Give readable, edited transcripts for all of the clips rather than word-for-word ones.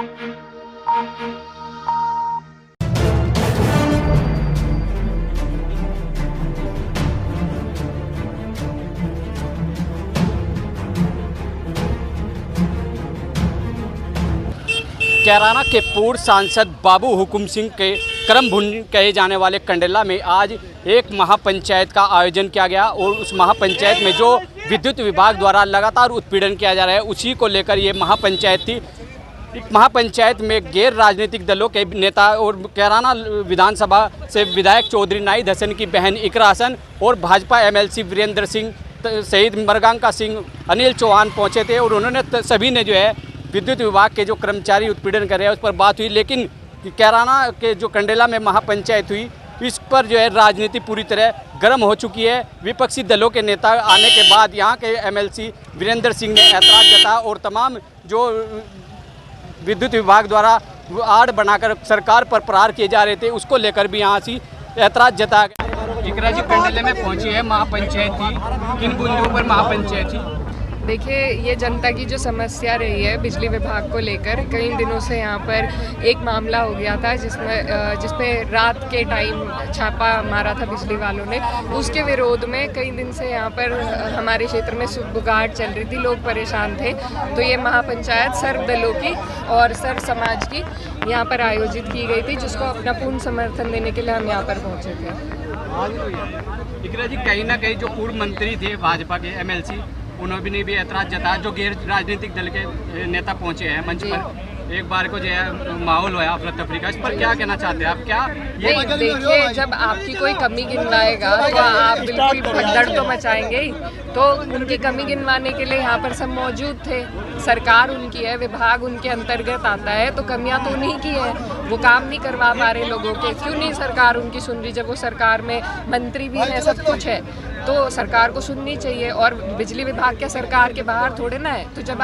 कैराना के पूर्व सांसद बाबू हुकुम सिंह के कर्मभूमि कहे जाने वाले कंडेला में आज एक महापंचायत का आयोजन किया गया और उस महापंचायत में जो विद्युत विभाग द्वारा लगातार उत्पीड़न किया जा रहा है उसी को लेकर ये महापंचायत थी। महापंचायत में गैर राजनीतिक दलों के नेता और कैराना विधानसभा से विधायक चौधरी नाहिद हसन की बहन इकरा हसन और भाजपा एमएलसी वीरेंद्र सिंह शहीद मरगांका सिंह अनिल चौहान पहुंचे थे और उन्होंने सभी ने जो है विद्युत विभाग के जो कर्मचारी उत्पीड़न कर रहे हैं उस पर बात हुई। लेकिन कैराना के जो कंडेला में महापंचायत हुई इस पर जो है राजनीति पूरी तरह गर्म हो चुकी है। विपक्षी दलों के नेता आने के बाद यहाँ के एमएलसी वीरेंद्र सिंह ने ऐतराज़ जताया और तमाम जो विद्युत विभाग द्वारा आड़ बनाकर सरकार पर प्रहार किए जा रहे थे उसको लेकर भी यहाँ से ऐतराज़ जताया गया। इकरा जी कंडेले में पहुंची है महापंचायत थी, किन बिंदुओं पर महापंचायत थी? देखिए, ये जनता की जो समस्या रही है बिजली विभाग को लेकर, कई दिनों से यहाँ पर एक मामला हो गया था जिसमें रात के टाइम छापा मारा था बिजली वालों ने। उसके विरोध में कई दिन से यहाँ पर हमारे क्षेत्र में बुगाड़ चल रही थी, लोग परेशान थे। तो ये महापंचायत सर्व दलों की और सर्व समाज की यहाँ पर आयोजित की गई थी, जिसको अपना पूर्ण समर्थन देने के लिए हम यहाँ पर पहुँचे थे। इकरा जी, कहीं ना कहीं जो पूर्व मंत्री थे भाजपा के एमएलसी उन्होंने भी ऐतराज़ जताया, जो गैर राजनीतिक दल के नेता पहुंचे हैं मंच पर, एक बार को जो है माहौल हुआ अफरा तफरी का, इस पर क्या कहना चाहते हैं आप? क्या ये देखिए, जब आपकी कोई कमी गिनवाएगा तो आप बिल्कुल भगदड़ तो मचाएंगे ही। तो उनकी कमी गिनवाने के लिए यहाँ पर सब मौजूद थे। सरकार उनकी है, विभाग उनके अंतर्गत आता है, तो कमियां तो उन्हीं की है। वो काम नहीं करवा पा रहे लोगों के, क्यों नहीं सरकार उनकी सुन रही? जब वो सरकार में मंत्री भी है, सब कुछ है, तो सरकार को सुननी चाहिए। और बिजली विभाग क्या सरकार के बाहर थोड़े ना है। तो जब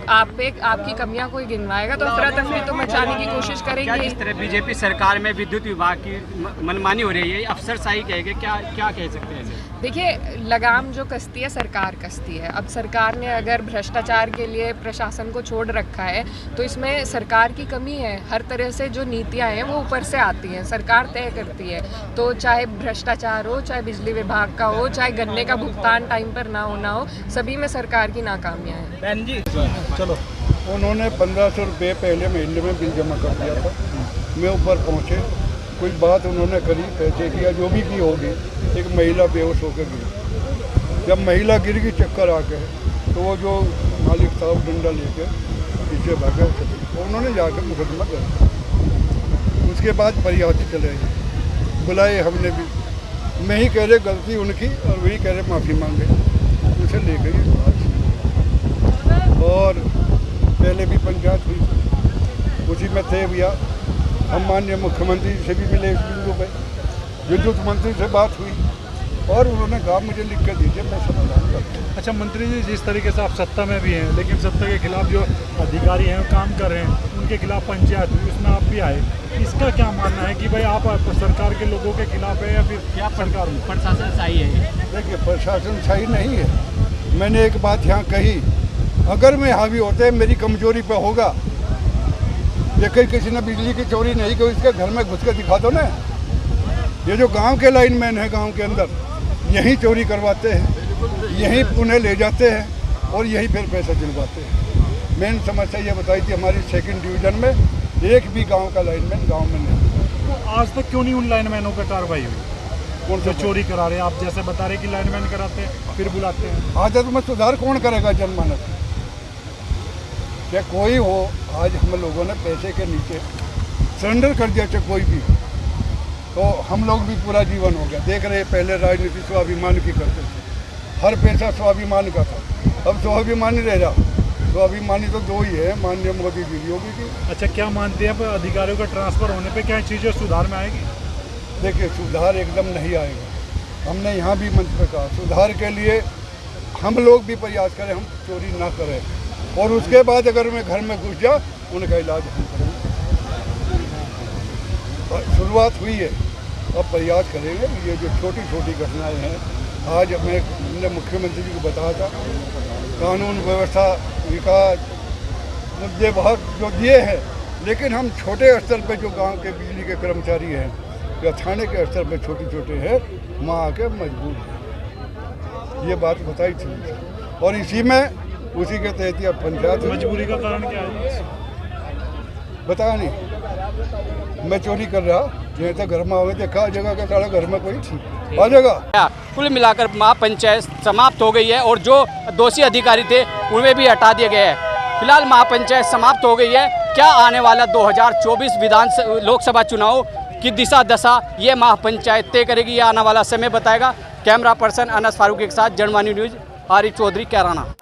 आपकी कमियां कोई गिनवाएगा तो अफरा तफरी तो मचाने की कोशिश करेंगे। इस तरह बीजेपी सरकार में विद्युत विभाग की मनमानी हो रही है, अफसरशाही कहेंगे, क्या कह सकते हैं? देखिए, लगाम जो कसती है सरकार कसती है। अब सरकार ने अगर भ्रष्टाचार के लिए प्रशासन को छोड़ रखा है तो इसमें सरकार की कमी है। हर तरह से जो नीतियां हैं वो ऊपर से आती हैं, सरकार तय करती है। तो चाहे भ्रष्टाचार हो, चाहे बिजली विभाग का हो, चाहे गन्ने का भुगतान टाइम पर ना हो, सभी में सरकार की नाकामियां हैं। बहन जी चलो, उन्होंने 1500 रुपये पहले महीने में बिल जमा कर दिया था। मैं ऊपर पहुँचे, कोई बात उन्होंने करी, पैसे किया, जो भी की होगी। एक महिला बेहोश होकर गिरी। जब महिला गिर गई चक्कर आके, तो वो जो मालिक साहब डंडा लेके पीछे भागा, उन्होंने जाकर मुकदमा कर दिया। उसके बाद फरियाद चले गए, बुलाए हमने भी। मैं ही कह रहे गलती उनकी और वही कह रहे माफ़ी मांगे। उसे ले गई और पहले भी पंचायत हुई, उसी में थे भैया। हम माननीय मुख्यमंत्री से भी मिले इस बिंदु पर, विद्युत मंत्री से बात हुई और उन्होंने कहा मुझे लिख कर दीजिए, मैं समाधान करता हूँ। अच्छा मंत्री जी, जिस तरीके से आप सत्ता में भी हैं, लेकिन सत्ता के खिलाफ जो अधिकारी हैं काम कर रहे हैं, उनके खिलाफ पंचायत हुई, उसमें आप भी आए, इसका क्या मानना है कि भाई आप सरकार के लोगों के खिलाफ है या फिर क्या सरकार में प्रशासन सही है? देखिए, प्रशासन सही नहीं है। मैंने एक बात यहाँ कही, अगर मैं हावी होते मेरी कमजोरी पे होगा। देखिए, किसी ने बिजली की चोरी नहीं की, इसके घर में घुस के दिखा दो ना। ये जो गांव के लाइनमैन है गांव के अंदर, यहीं चोरी करवाते हैं, यहीं उन्हें ले जाते हैं और यहीं फिर पैसा दिलवाते हैं। मेन समस्या ये बताई थी हमारी 2nd डिवीज़न में एक भी गांव का लाइनमैन गांव में नहीं। तो आज तक क्यों नहीं उन लाइनमैनों पर कार्रवाई हुई? कौन जो चोरी करा रहे हैं? आप जैसे बता रहे कि लाइनमैन कराते हैं फिर बुलाते हैं। आज तो में सुधार कौन करेगा जनमानस? क्या कोई हो, आज हम लोगों ने पैसे के नीचे सरेंडर कर दिया, चाहे कोई भी, तो हम लोग भी पूरा जीवन हो गया। देख रहे पहले राजनीति स्वाभिमान की करते थे, हर पैसा स्वाभिमान का था, अब स्वाभिमान रह रहा। स्वाभिमानी तो दो ही है, माननीय मोदी जी, योगी जी। अच्छा, क्या मानते हैं अधिकारियों का ट्रांसफ़र होने पे क्या चीज़ें सुधार में आएगी? देखिए, सुधार एकदम नहीं आएगा। हमने यहाँ भी मंच पे कहा, सुधार के लिए हम लोग भी प्रयास करें, हम चोरी ना करें, और उसके बाद अगर मैं घर में घुस जाऊँ उनका इलाज हम करेंगे। शुरुआत हुई है, अब प्रयास करेंगे। ये जो छोटी छोटी घटनाएं हैं, आज मैंने मुख्यमंत्री जी को बताया था, कानून व्यवस्था विकास मुद्दे बहुत जो दिए हैं लेकिन हम छोटे स्तर पे जो गांव के बिजली के कर्मचारी हैं या थाने के स्तर पे छोटे छोटे हैं, वहाँ आके मजबूर हैं। ये बात बताई थी और इसी में उसी के तहत यह पंचायत मजबूरी का कारण क्या है? बताया नहीं, मैं चोरी कर रहा जैसे तक घर में आवे देखा जगह का सारा घर में कोई आ जाएगा। कुल मिलाकर महापंचायत समाप्त हो गई है और जो दोषी अधिकारी थे उन्हें भी हटा दिया गया है। फिलहाल महापंचायत समाप्त हो गई है। क्या आने वाला 2024 लोकसभा चुनाव की दिशा दशा ये महापंचायत तय करेगी, ये आने वाला समय बताएगा। कैमरा पर्सन अनस फारूकी के साथ जनवाणी न्यूज़, आरिफ चौधरी, कैराना।